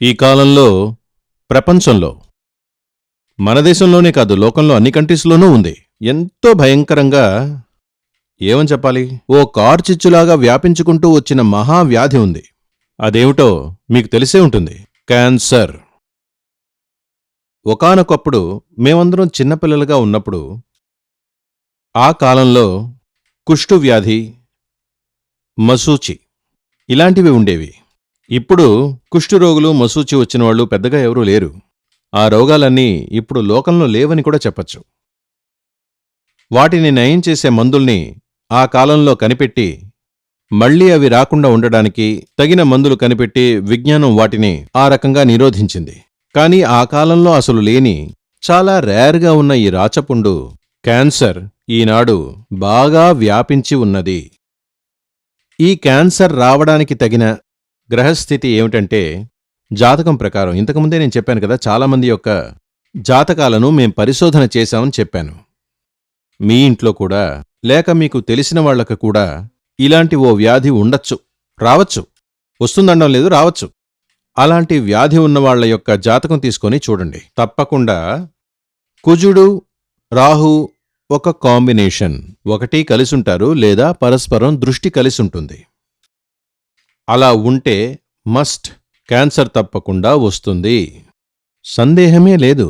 ఈ కాలంలో ప్రపంచంలో మన దేశంలోనే కాదు, లోకంలో అన్ని కంట్రీస్లోనూ ఉంది. ఎంతో భయంకరంగా, ఏమని చెప్పాలి, ఓ కార్చిచ్చులాగా వ్యాపించుకుంటూ వచ్చిన మహావ్యాధి ఉంది. అదేమిటో మీకు తెలిసే ఉంటుంది. క్యాన్సర్. ఒకానొకప్పుడు మేమందరం చిన్నపిల్లలుగా ఉన్నప్పుడు ఆ కాలంలో కుష్ఠువ్యాధి, మశూచి ఇలాంటివి ఉండేవి. ఇప్పుడు కుష్ఠురోగులు, మశూచి వచ్చిన వాళ్ళు పెద్దగా ఎవరూ లేరు. ఆ రోగాలన్నీ ఇప్పుడు లోకంలో లేవని కూడా చెప్పచ్చు. వాటిని నయం చేసే మందుల్ని ఆ కాలంలో కనిపెట్టి, మళ్లీ అవి రాకుండా ఉండడానికి తగిన మందులు కనిపెట్టి విజ్ఞానం వాటిని ఆ రకంగా నిరోధించింది. కాని ఆ కాలంలో అసలు లేని, చాలా రేర్గా ఉన్న ఈ రాచపుండు క్యాన్సర్ ఈనాడు బాగా వ్యాపించి ఉన్నది. ఈ క్యాన్సర్ రావడానికి తగిన గ్రహస్థితి ఏమిటంటే, జాతకం ప్రకారం, ఇంతకుముందే నేను చెప్పాను కదా, చాలామంది యొక్క జాతకాలను మేం పరిశోధన చేశామని చెప్పాను. మీ ఇంట్లో కూడా, లేక మీకు తెలిసిన వాళ్లకు కూడా ఇలాంటి ఓ వ్యాధి ఉండొచ్చు, రావచ్చు. వస్తుందనడం లేదు, రావచ్చు. అలాంటి వ్యాధి ఉన్నవాళ్ల యొక్క జాతకం తీసుకొని చూడండి. తప్పకుండా కుజుడు, రాహు ఒక కాంబినేషన్, ఒకటి కలిసుంటారు లేదా పరస్పరం దృష్టి కలిసుంటుంది. అలా ఉంటే మస్ట్ క్యాన్సర్ తప్పకుండా వస్తుంది, సందేహమే లేదు.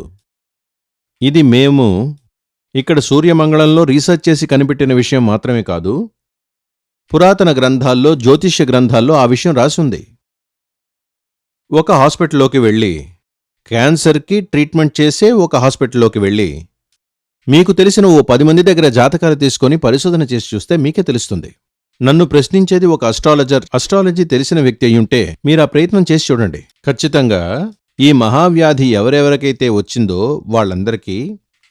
ఇది మేము ఇక్కడ సూర్యమంగళంలో రీసెర్చ్ చేసి కనిపెట్టిన విషయం మాత్రమే కాదు, పురాతన గ్రంథాల్లో, జ్యోతిష్య గ్రంథాల్లో ఆ విషయం రాసుంది. ఒక హాస్పిటల్లోకి వెళ్ళి, క్యాన్సర్కి ట్రీట్మెంట్ చేసే ఒక హాస్పిటల్లోకి వెళ్ళి, మీకు తెలిసిన ఓ 10 మంది దగ్గర జాతకాలు తీసుకొని పరిశోధన చేసి చూస్తే మీకే తెలుస్తుంది. నన్ను ప్రశ్నించేది ఒక అస్ట్రాలజర్, అస్ట్రాలజీ తెలిసిన వ్యక్తి అయ్యుంటే మీరా ప్రయత్నం చేసి చూడండి. ఖచ్చితంగా ఈ మహావ్యాధి ఎవరెవరికైతే వచ్చిందో వాళ్లందరికీ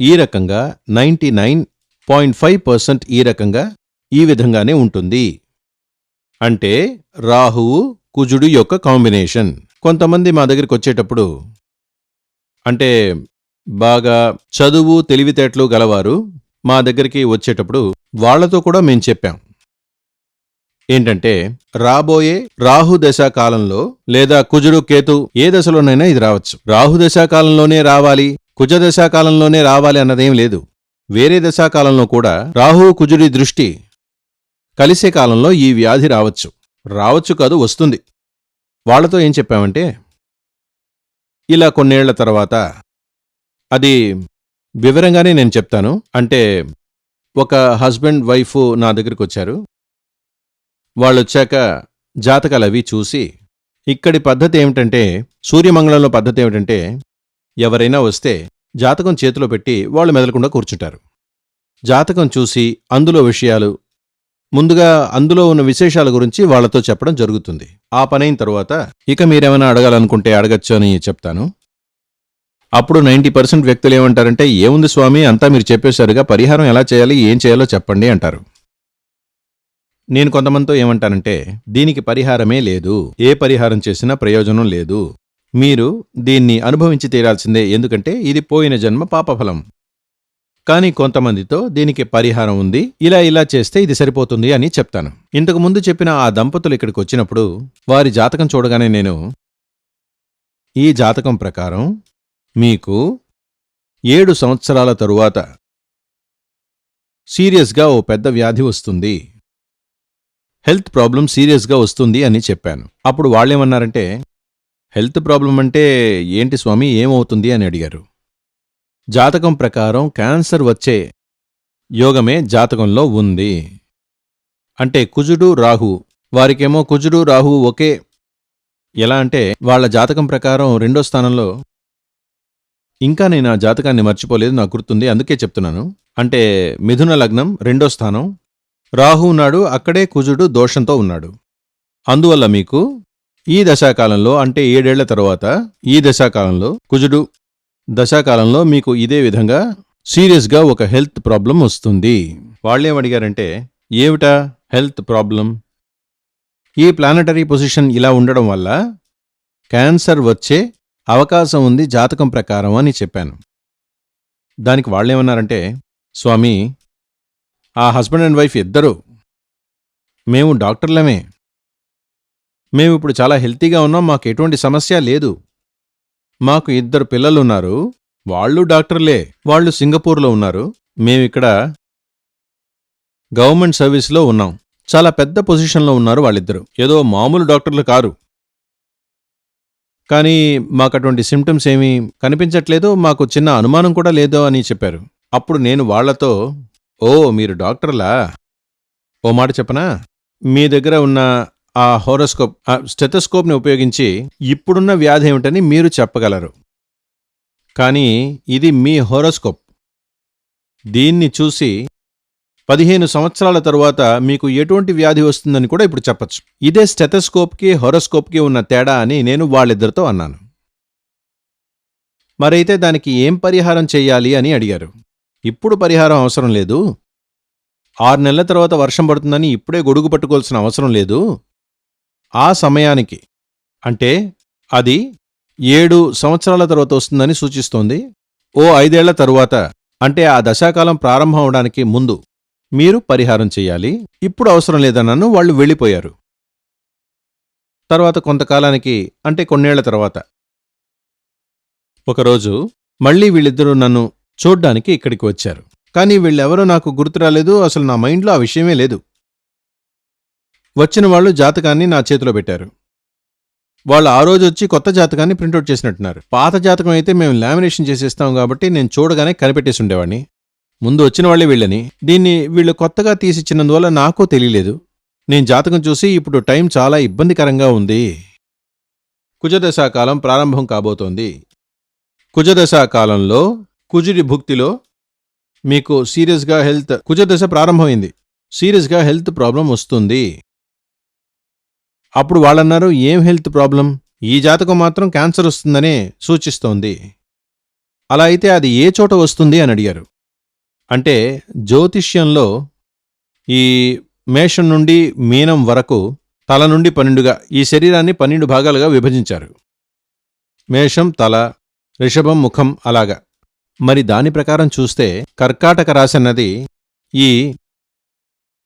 ఈ రకంగా 99.5% ఈ రకంగా ఈ విధంగానే ఉంటుంది. అంటే రాహువు, కుజుడు యొక్క కాంబినేషన్. కొంతమంది మా దగ్గరికి వచ్చేటప్పుడు, అంటే బాగా చదువు తెలివితేటలు గలవారు మా దగ్గరికి వచ్చేటప్పుడు వాళ్లతో కూడా మేం చెప్పాం ఏంటంటే, రాబోయే రాహుదశాకాలంలో లేదా కుజుడు, కేతు ఏ దశలోనైనా ఇది రావచ్చు. రాహుదశాకాలంలోనే రావాలి, కుజదశాకాలంలోనే రావాలి అన్నదేం లేదు. వేరే దశాకాలంలో కూడా రాహువు, కుజుడి దృష్టి కలిసే కాలంలో ఈ వ్యాధి రావచ్చు. రావచ్చు కాదు, వస్తుంది. వాళ్లతో ఏం చెప్పామంటే, ఇలా కొన్నేళ్ల తర్వాత, అది వివరంగానే నేను చెప్తాను. అంటే ఒక హస్బెండ్, వైఫ్ నా దగ్గరికి వచ్చారు. వాళ్ళొచ్చాక జాతకాలవి చూసి, ఇక్కడి పద్ధతి ఏమిటంటే, సూర్యమంగళంలో పద్ధతి ఏమిటంటే, ఎవరైనా వస్తే జాతకం చేతిలో పెట్టి వాళ్ళు మెదలకుండా కూర్చుంటారు. జాతకం చూసి అందులో విషయాలు, ముందుగా అందులో ఉన్న విశేషాల గురించి వాళ్లతో చెప్పడం జరుగుతుంది. ఆ పనైన తరువాత ఇక మీరేమైనా అడగాలనుకుంటే అడగచ్చు అని చెప్తాను. అప్పుడు 90% వ్యక్తులు ఏమంటారంటే, ఏముంది స్వామి, అంతా మీరు చెప్పేశారుగా, పరిహారం ఎలా చేయాలి, ఏం చేయాలో చెప్పండి అంటారు. నేను కొంతమందితో ఏమంటానంటే, దీనికి పరిహారమే లేదు, ఏ పరిహారం చేసినా ప్రయోజనం లేదు, మీరు దీన్ని అనుభవించి తీరాల్సిందే, ఎందుకంటే ఇది పోయిన జన్మ పాపఫలం. కానీ కొంతమందితో దీనికి పరిహారం ఉంది, ఇలా ఇలా చేస్తే ఇది సరిపోతుంది అని చెప్తాను. ఇంతకుముందు చెప్పిన ఆ దంపతులు ఇక్కడికి వచ్చినప్పుడు వారి జాతకం చూడగానే నేను, ఈ జాతకం ప్రకారం మీకు 7 సంవత్సరాల తరువాత సీరియస్గా ఓ పెద్ద వ్యాధి వస్తుంది, హెల్త్ ప్రాబ్లం సీరియస్గా వస్తుంది అని చెప్పాను. అప్పుడు వాళ్ళేమన్నారంటే, హెల్త్ ప్రాబ్లం అంటే ఏంటి స్వామి, ఏమవుతుంది అని అడిగారు. జాతకం ప్రకారం క్యాన్సర్ వచ్చే యోగమే జాతకంలో ఉంది. అంటే కుజుడు, రాహు, వారికేమో కుజుడు, రాహు ఒకే. ఎలా అంటే, వాళ్ల జాతకం ప్రకారం 2వ స్థానంలో, ఇంకా నేను ఆ జాతకాన్ని మర్చిపోలేదు, నాకు గుర్తుంది, అందుకే చెప్తున్నాను. అంటే మిథున లగ్నం 2వ స్థానం, రాహు ఉన్నాడు, అక్కడే కుజుడు దోషంతో ఉన్నాడు. అందువల్ల మీకు ఈ దశాకాలంలో, అంటే 7 ఏళ్ల తరువాత ఈ దశాకాలంలో, కుజుడు దశాకాలంలో మీకు ఇదే విధంగా సీరియస్గా ఒక హెల్త్ ప్రాబ్లం వస్తుంది. వాళ్ళేమడిగారంటే, ఏమిటా హెల్త్ ప్రాబ్లం? ఈ ప్లానటరీ పొజిషన్ ఇలా ఉండడం వల్ల క్యాన్సర్ వచ్చే అవకాశం ఉంది జాతకం ప్రకారం అని చెప్పాను. దానికి వాళ్ళేమన్నారంటే, స్వామి, ఆ హస్బెండ్ అండ్ వైఫ్ ఇద్దరూ మేము డాక్టర్లమే, మేమిప్పుడు చాలా హెల్తీగా ఉన్నాం, మాకు ఎటువంటి సమస్య లేదు. మాకు 2 పిల్లలున్నారు, వాళ్ళు డాక్టర్లే. వాళ్ళు సింగపూర్లో ఉన్నారు, మేమిక్కడ గవర్నమెంట్ సర్వీస్లో ఉన్నాం. చాలా పెద్ద పొజిషన్లో ఉన్నారు వాళ్ళిద్దరూ, ఏదో మామూలు డాక్టర్లు కారు. కానీ మాకటువంటి సిమ్టమ్స్ ఏమీ కనిపించట్లేదు, మాకు చిన్న అనుమానం కూడా లేదు అని చెప్పారు. అప్పుడు నేను వాళ్లతో, ఓ మీరు డాక్టర్లా, ఓ మాట చెప్పనా, మీ దగ్గర ఉన్న ఆ హోరోస్కోప్ స్టెథోస్కోప్ని ఉపయోగించి ఇప్పుడున్న వ్యాధి ఏమిటని మీరు చెప్పగలరు, కానీ ఇది మీ హోరోస్కోప్. దీన్ని చూసి 15 సంవత్సరాల తరువాత మీకు ఎటువంటి వ్యాధి వస్తుందని కూడా ఇప్పుడు చెప్పచ్చు. ఇదే స్టెథోస్కోప్కి హోరోస్కోప్కి ఉన్న తేడా అని నేను వాళ్ళిద్దరితో అన్నాను. మరైతే దానికి ఏం పరిహారం చెయ్యాలి అని అడిగారు. ఇప్పుడు పరిహారం అవసరం లేదు, 6 నెలల తర్వాత వర్షం పడుతుందని ఇప్పుడే గొడుగు పట్టుకోవాల్సిన అవసరం లేదు. ఆ సమయానికి, అంటే అది 7 సంవత్సరాల తర్వాత వస్తుందని సూచిస్తోంది. ఓ 5 ఏళ్ల తరువాత, అంటే ఆ దశాకాలం ప్రారంభం అవడానికి ముందు మీరు పరిహారం చెయ్యాలి. ఇప్పుడు అవసరం లేదన్నాను. వాళ్ళు వెళ్ళిపోయారు. తర్వాత కొంతకాలానికి, అంటే కొన్నేళ్ల తర్వాత ఒకరోజు మళ్లీ వీళ్ళిద్దరూ నన్ను చూడ్డానికి ఇక్కడికి వచ్చారు. కానీ వీళ్ళెవరో నాకు గుర్తురాలేదు, అసలు నా మైండ్లో ఆ విషయమే లేదు. వచ్చిన వాళ్ళు జాతకాన్ని నా చేతిలో పెట్టారు. వాళ్ళు ఆ రోజు వచ్చి కొత్త జాతకాన్ని ప్రింటౌట్ చేసినట్టున్నారు. పాత జాతకం అయితే మేము లామినేషన్ చేసేస్తాం కాబట్టి నేను చూడగానే కనిపెట్టేసి ఉండేవాడిని. ముందు వచ్చిన వాళ్లే వీళ్ళని. దీన్ని వీళ్ళు కొత్తగా తీసిచ్చినందువల్ల నాకూ తెలియలేదు. నేను జాతకం చూసి ఇప్పుడు టైం చాలా ఇబ్బందికరంగా ఉంది. కుజదశాకాలం ప్రారంభం కాబోతోంది. కుజదశాకాలంలో కుజుడి భుక్తిలో మీకు సీరియస్గా కుజదశ ప్రారంభమైంది, సీరియస్గా హెల్త్ ప్రాబ్లం వస్తుంది. అప్పుడు వాళ్ళన్నారు, ఏం హెల్త్ ప్రాబ్లం? ఈ జాతకం మాత్రం క్యాన్సర్ వస్తుందనే సూచిస్తోంది. అలా అయితే అది ఏ చోట వస్తుంది అని అడిగారు. అంటే జ్యోతిష్యంలో ఈ మేషం నుండి మీనం వరకు తల నుండి 12గా ఈ శరీరాన్ని 12 భాగాలుగా విభజించారు. మేషం తల, రిషభం ముఖం, అలాగా. మరి దాని ప్రకారం చూస్తే కర్కాటక రాశి అన్నది ఈ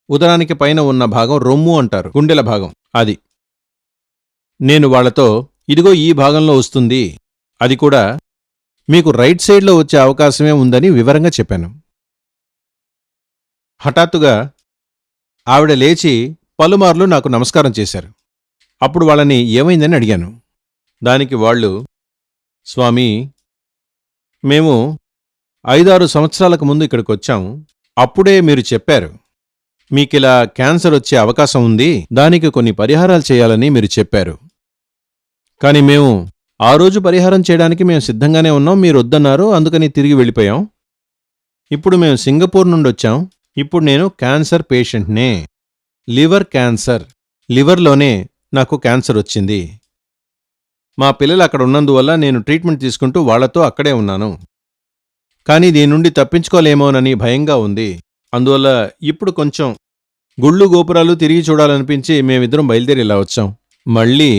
ఉదరానికి పైన ఉన్న భాగం రొమ్ము అంటారు, గుండెల భాగం. అది నేను వాళ్లతో, ఇదిగో ఈ భాగంలో వస్తుంది, అది కూడా మీకు రైట్ సైడ్లో వచ్చే అవకాశమే ఉందని వివరంగా చెప్పాను. హఠాత్తుగా ఆవిడ లేచి పలుమార్లు నాకు నమస్కారం చేశారు. అప్పుడు వాళ్ళని ఏమైందని అడిగాను. దానికి వాళ్ళు, స్వామీ, మేము 5-6 సంవత్సరాలకు ముందు ఇక్కడికొచ్చాం. అప్పుడే మీరు చెప్పారు, మీకిలా క్యాన్సర్ వచ్చే అవకాశం ఉంది, దానికి కొన్ని పరిహారాలు చేయాలని మీరు చెప్పారు. కాని మేము ఆ రోజు పరిహారం చేయడానికి మేము సిద్ధంగానే ఉన్నాం, మీరు వద్దన్నారు, అందుకని తిరిగి వెళ్ళిపోయాం. ఇప్పుడు మేము సింగపూర్ నుండి వచ్చాం. ఇప్పుడు నేను క్యాన్సర్ పేషెంట్నే, లివర్ క్యాన్సర్, లివర్లోనే నాకు క్యాన్సర్ వచ్చింది. మా పిల్లలు అక్కడ ఉన్నందువల్ల నేను ట్రీట్మెంట్ తీసుకుంటూ వాళ్లతో అక్కడే ఉన్నాను. కానీ దీని నుండి తప్పించుకోలేమోనని భయంగా ఉంది. అందువల్ల ఇప్పుడు కొంచెం గుళ్ళు గోపురాలు తిరిగి చూడాలనిపించి మేమిద్దరం బయలుదేరి ఇలా వచ్చాం. మళ్ళీ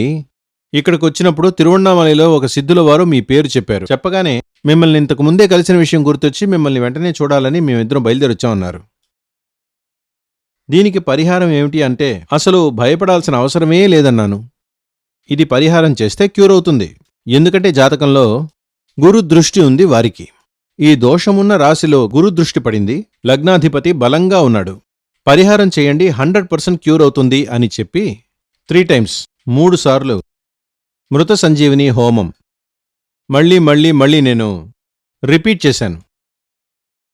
ఇక్కడికొచ్చినప్పుడు తిరువణ్ణామలలో ఒక సిద్ధుల వారు మీ పేరు చెప్పారు. చెప్పగానే మిమ్మల్ని ఇంతకు ముందే కలిసిన విషయం గుర్తొచ్చి మిమ్మల్ని వెంటనే చూడాలని మేమిద్దరం బయలుదేరొచ్చామన్నారు. దీనికి పరిహారం ఏమిటి అంటే, అసలు భయపడాల్సిన అవసరమే లేదన్నాను. ఇది పరిహారం చేస్తే క్యూర్ అవుతుంది. ఎందుకంటే జాతకంలో గురుదృష్టి ఉంది వారికి. ఈ దోషమున్న రాశిలో గురుదృష్టి పడింది, లగ్నాధిపతి బలంగా ఉన్నాడు. పరిహారం చేయండి, 100% క్యూర్ అవుతుంది అని చెప్పి 3 టైమ్స్ 3 సార్లు మృత సంజీవిని హోమం మళ్ళీ మళ్ళీ మళ్ళీ నేను రిపీట్ చేశాను.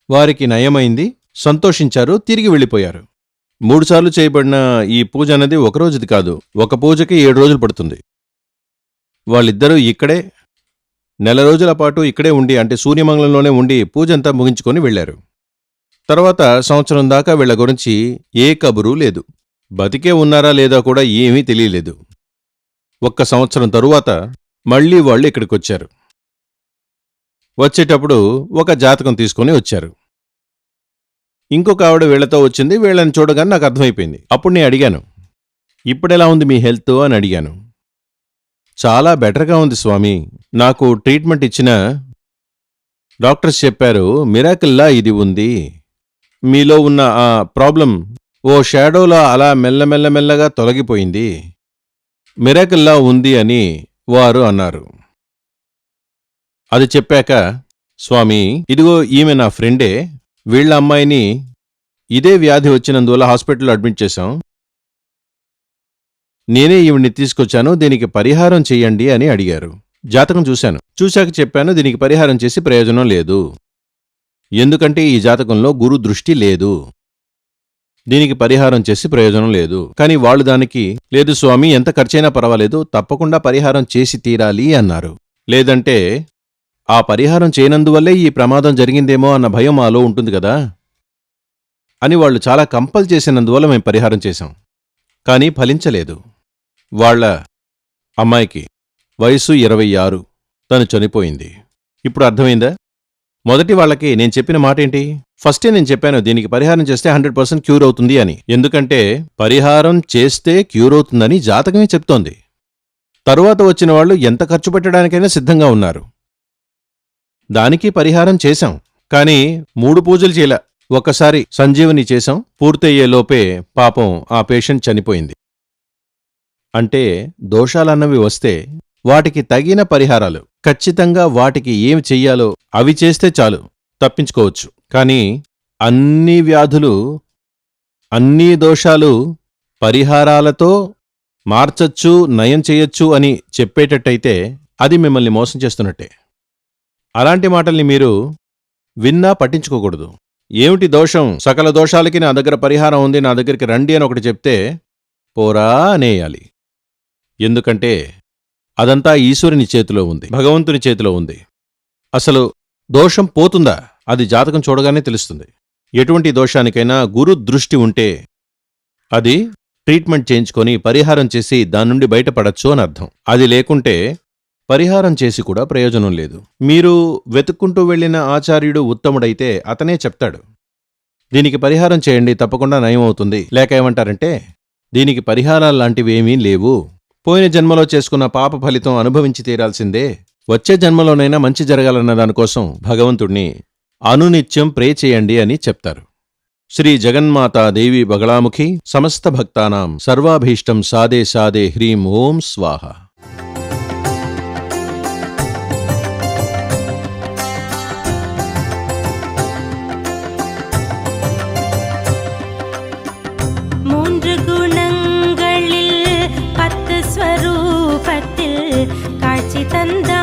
వారికి నయమైంది, సంతోషించారు, తిరిగి వెళ్ళిపోయారు. 3 సార్లు చేయబడిన ఈ పూజ అన్నది ఒకరోజుది కాదు, ఒక పూజకి 7 రోజులు పడుతుంది. వాళ్ళిద్దరూ ఇక్కడే 4 రోజుల పాటు ఇక్కడే ఉండి, అంటే సూర్యమంగళంలోనే ఉండి పూజంతా ముగించుకొని వెళ్లారు. తర్వాత సంవత్సరం దాకా వీళ్ల గురించి ఏ కబురూ లేదు. బతికే ఉన్నారా లేదా కూడా ఏమీ తెలియలేదు. 1 సంవత్సరం తరువాత మళ్లీ వాళ్ళు ఇక్కడికొచ్చారు. వచ్చేటప్పుడు ఒక జాతకం తీసుకుని వచ్చారు. ఇంకొక ఆవిడ వీళ్లతో వచ్చింది. వీళ్ళని చూడగానే నాకు అర్థమైపోయింది. అప్పుడు నేను అడిగాను, ఇప్పుడెలా ఉంది మీ హెల్త్ అని అడిగాను. చాలా బెటర్గా ఉంది స్వామి, నాకు ట్రీట్మెంట్ ఇచ్చిన డాక్టర్స్ చెప్పారు, మిరాకిల్లా ఇది ఉంది, మీలో ఉన్న ఆ ప్రాబ్లం ఓ షాడోలా అలా మెల్లమెల్లమెల్లగా తొలగిపోయింది, మిరాకిల్లా ఉంది అని వారు అన్నారు. అది చెప్పాక, స్వామి, ఇదిగో ఈమె నా ఫ్రెండే, వీళ్ళ అమ్మాయిని ఇదే వ్యాధి వచ్చినందువల్ల హాస్పిటల్లో అడ్మిట్ చేశాం, నేనే ఈవిడ్ని తీసుకొచ్చాను, దీనికి పరిహారం చెయ్యండి అని అడిగారు. జాతకం చూశాక చెప్పాను, దీనికి పరిహారం చేసి ప్రయోజనం లేదు, ఎందుకంటే ఈ జాతకంలో గురు దృష్టి లేదు, దీనికి పరిహారం చేసి ప్రయోజనం లేదు. కానీ వాళ్ళు దానికి, లేదు స్వామి, ఎంత ఖర్చైనా పర్వాలేదు, తప్పకుండా పరిహారం చేసి తీరాలి అన్నారు. లేదంటే ఆ పరిహారం చేయనందువల్లే ఈ ప్రమాదం జరిగిందేమో అన్న భయం మాలో ఉంటుంది కదా అని వాళ్ళు చాలా కంపల్ చేసినందువల్ల మేము పరిహారం చేశాం. కానీ ఫలించలేదు. వాళ్ళ అమ్మాయికి వయసు 26, తను చనిపోయింది. ఇప్పుడు అర్థమైందా? మొదటి వాళ్ళకి నేను చెప్పిన మాట ఏంటి? ఫస్టే నేను చెప్పాను, దీనికి పరిహారం చేస్తే 100% క్యూర్ అవుతుంది అని. ఎందుకంటే పరిహారం చేస్తే క్యూర్ అవుతుందని జాతకమే చెప్తోంది. తరువాత వచ్చిన వాళ్ళు ఎంత ఖర్చు పెట్టడానికైనా సిద్ధంగా ఉన్నారు. దానికి పరిహారం చేశాం, కానీ 3 పూజలు చేయలే. ఒక్కసారి సంజీవని చేశాం, పూర్తయ్యేలోపే పాపం ఆ పేషెంట్ చనిపోయింది. అంటే దోషాలన్నవి వస్తే వాటికి తగిన పరిహారాలు, ఖచ్చితంగా వాటికి ఏమి చెయ్యాలో అవి చేస్తే చాలు, తప్పించుకోవచ్చు. కానీ అన్ని వ్యాధులు, అన్ని దోషాలు పరిహారాలతో మార్చచ్చు, నయం చెయ్యొచ్చు అని చెప్పేటట్టయితే అది మిమ్మల్ని మోసం చేస్తున్నట్టే. అలాంటి మాటల్ని మీరు విన్నా పట్టించుకోకూడదు. ఏమిటి దోషం? సకల దోషాలకి నా దగ్గర పరిహారం ఉంది, నా దగ్గరికి రండి అని ఒకటి చెప్తే పోరా అనేయాలి. ఎందుకంటే అదంతా ఈశ్వరుని చేతిలో ఉంది, భగవంతుని చేతిలో ఉంది. అసలు దోషం పోతుందా? అది జాతకం చూడగానే తెలుస్తుంది. ఎటువంటి దోషానికైనా గురు దృష్టి ఉంటే అది ట్రీట్మెంట్ చేయించుకొని పరిహారం చేసి దాని నుండి బయటపడచ్చు అని అర్థం. అది లేకుంటే పరిహారం చేసి కూడా ప్రయోజనం లేదు. మీరు వెతుక్కుంటూ వెళ్లిన ఆచార్యుడు ఉత్తముడైతే అతనే చెప్తాడు, దీనికి పరిహారం చేయండి, తప్పకుండా నయం అవుతుంది. లేక ఏమంటారంటే, దీనికి పరిహారాల్లాంటివేమీ లేవు, పోయిన జన్మలో చేసుకున్న పాప ఫలితం అనుభవించి తీరాల్సిందే, వచ్చే జన్మలోనైనా మంచి జరగాలన్న దానికోసం భగవంతుణ్ణి అనునిత్యం ప్రే చేయండి అని చెప్తారు. శ్రీ జగన్మాతా దేవి బగళాముఖి సమస్త భక్తానాం సర్వాభీష్టం సాదే సాదే హ్రీం ఓం స్వాహ. காட்சி தந்தா